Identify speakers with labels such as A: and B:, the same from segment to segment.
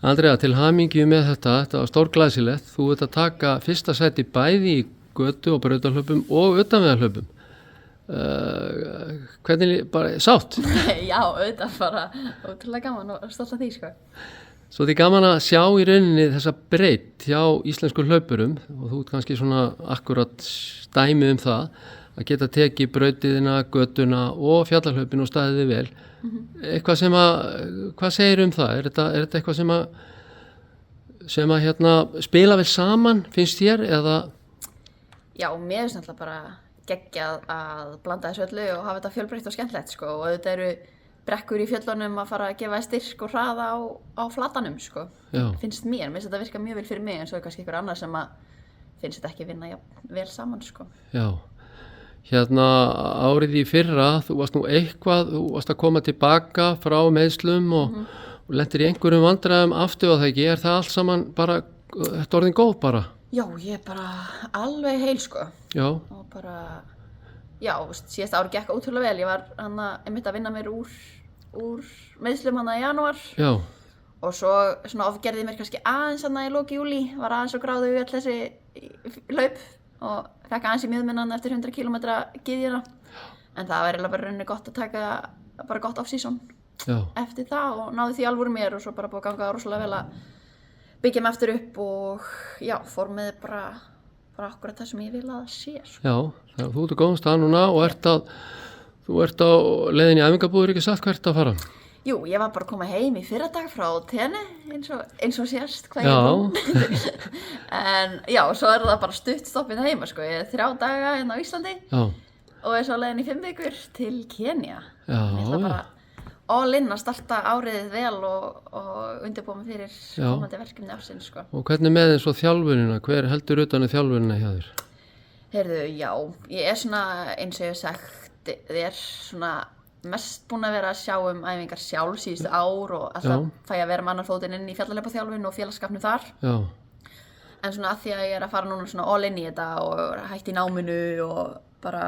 A: Andrea, til hamingju með þetta var stórglæsilegt. Þú ert að taka fyrsta sæti bæði í götu- og brautarhlaupum og utanvegarhlaupum. Hvernig, bara sátt?
B: Já, auðvitað bara ótrúlega gaman og stolt af því, sko.
A: Svo því gaman að sjá í rauninni þessa breidd hjá íslensku hlaupurum og þú ert kannski svona akkurat dæmi það að geta tekið brautiðina, götuna og fjallarhlaupin og staðið þið vel. Eitthvað sem hvað segir það? Er þetta eitthvað sem að spila vel saman, finnst þér, eða?
B: Já, mér finnst náttúrulega bara geggjað að blanda þessu öllu og hafa þetta fjölbreytt og skemmtilegt, sko, og auðvitað eru brekkur í fjöllunum að fara að gefa styrk og hraða á flatanum, sko. Finnst mér finnst þetta virka mjög vel fyrir mig, en svo er kannski einhver annar sem að finnst þetta ekki vinna vel saman, sko.
A: Já. Árið í fyrra, þú varst að koma tilbaka frá meiðslum og lentir í einhverjum vandræðum aftur og það ekki, er það allt saman bara, þetta orðin góð bara?
B: Já, ég er bara alveg heil, sko.
A: Já.
B: Og bara, já, síðasta ári gekk ótrúlega vel, ég var einmitt að vinna mér úr meiðslum í janúar.
A: Já.
B: Og svo svona ofgerði mér kannski aðeins í loki júlí, var aðeins og gráðu öll þessi hlaup og fekk aðeins í mjöðminnan eftir 100 kilometra gyðjuna. En það var eiginlega bara rauninni gott að taka bara gott off-season eftir það og náði því alvöru mér og svo bara búið að ganga rosalega vel að byggja mig aftur upp og já, formið bara akkurat það sem ég vil að sé.
A: Já, þú ert á góðum stað núna og þú ert á leiðinni í æfingabúðir, ekki sagt hvert að fara?
B: Jú, ég var bara að koma heim í fyrradag frá tenni, eins og sérst hvað ég er búin. En já, svo er það bara stutt stoppið heima, sko. Ég er 3 daga á Íslandi og er svo leiðin í 5 vikur til Kenía. Ég ætla bara all in að starta árið vel og undirbúa mig fyrir komandi verkefni ársins, sko.
A: Og hvernig með eins og þjálfunina? Hver heldur utan þjálfunina hjá þér?
B: Heyrðu, já, ég er svona, eins og ég hef sagt, þér svona mest búin að vera að sjá æfingar sjálf síðustu ár og alltaf fæ að vera með annar fótinn inn í fjallahlaupaþjálfun og félagskapnum þar. Já. En svona að því að ég er að fara núna svona all in í þetta og hætti í náminu og bara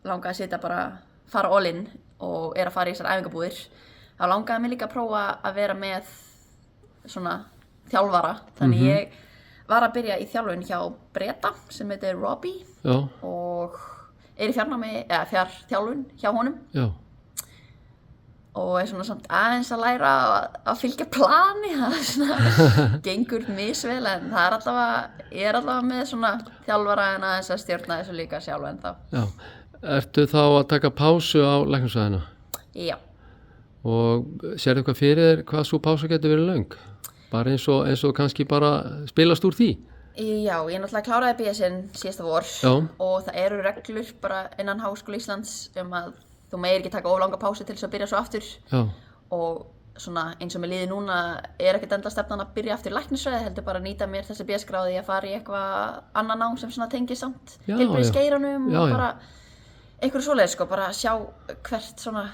B: langa að sitja bara fara all in og er að fara í þessar æfingabúðir, þá langaði mig líka að prófa að vera með svona þjálfara. Þannig ég var að byrja í þjálfun hjá Breta sem heitir Robbie og er í fjarþjálfun hjá honum. Já. Og er svona samt aðeins að læra að fylgja plani, það svona gengur misvel, en það er allavega með svona þjálfara en aðeins að stjórna þessu líka sjálf ennþá. Já.
A: Ertu þá að taka pásu á læknisfræðina?
B: Já.
A: Og sérðu eitthvað fyrir þér hvað svo pása getur verið löng? Bara eins og kannski bara spilast úr því?
B: Já, ég náttúrulega kláraði BS-in síðasta vor og það eru reglur bara innan Háskóla Íslands að þú megir ekki taka of langa pásu til þess að byrja svo aftur. Já. Og svona eins og með liði núna er ekkert enda stefnan að byrja aftur í læknisfræði, heldur bara að nýta mér þessi BS-gráði að fara í eitthvað annan nám sem svona tengir samt heilbrigðisgeiranum og bara einhverju svoleiðis, sko, bara sjá hvert svona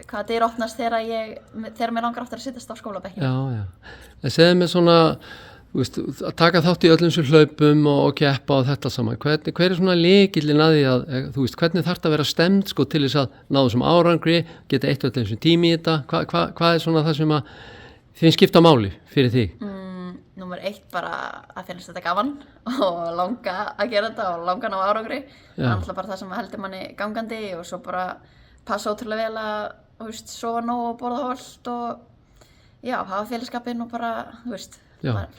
B: hvað dyr opnast þegar mér langar aftur að sittast á skólabekkinu.
A: Já, já. En segðu mér svona, þú veist, að taka þátt í öllum sem hlaupum og keppa og þetta saman. Hver er svona lykillinn að því að, þú veist, hvernig þarf þetta að vera stemmt, sko, til þess að ná þessum árangri, geta eitt og öllum sem tími í þetta? Hvað er svona það sem að þið skipta máli fyrir þig?
B: Númer 1 bara að finnst þetta gaman og langa að gera þetta og langa ná árangri. Það er alltaf bara það sem heldur manni gangandi og svo bara passa ótrúlega vel að, þú veist, sofa nóg og borða hollt og já, hafa félagskapinn og bara, þú veist,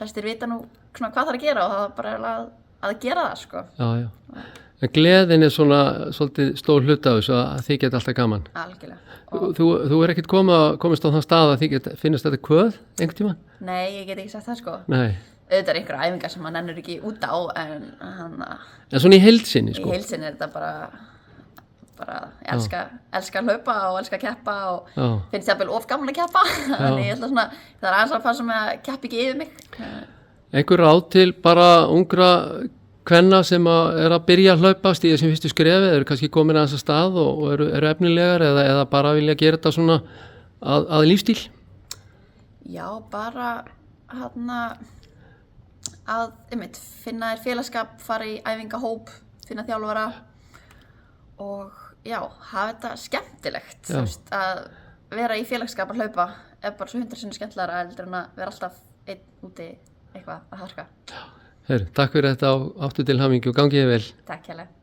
B: flestir vita nú svona hvað það er að gera og það er bara að gera það, sko. Já, já.
A: En gleðin er svona svolítið stór hluti af þessu að þið geta alltaf gaman.
B: Algjörlega.
A: Þú er ekkert komist á þann stað að þið finnast þetta kvöð einhvern tíma?
B: Nei, ég get ekki sagt það, sko.
A: Nei.
B: Auðvitað er einhverja æfingar sem maður nennir ekki út á,
A: en svona í heildsinni, sko?
B: Í heildsinni er þetta bara elska að hlaupa og elska að keppa og finnst jafnvel of gaman að keppa. Þannig ég ætla svona, það er aðeins að passa með að keppa ekki yfir mig.
A: Einhver ráð til bara ungra kvenna sem er að byrja að hlaupa stíða sem fyrstu skrefi, eru kannski komin að þessa stað og eru efnilegar eða bara vilja gera þetta svona að lífstíl? Já, bara að finna þér félagskap, fara í æfingahóp, finna þjálfara og já, hafa þetta skemmtilegt, þú veist, að vera í félagskap að hlaupa
B: er bara svo 100 sinni skemmtilegra heldur en að vera alltaf einn úti eitthvað að harka.
A: Takk fyrir þetta og áttu til hamingju og gangi þér vel.
B: Takk hérlega.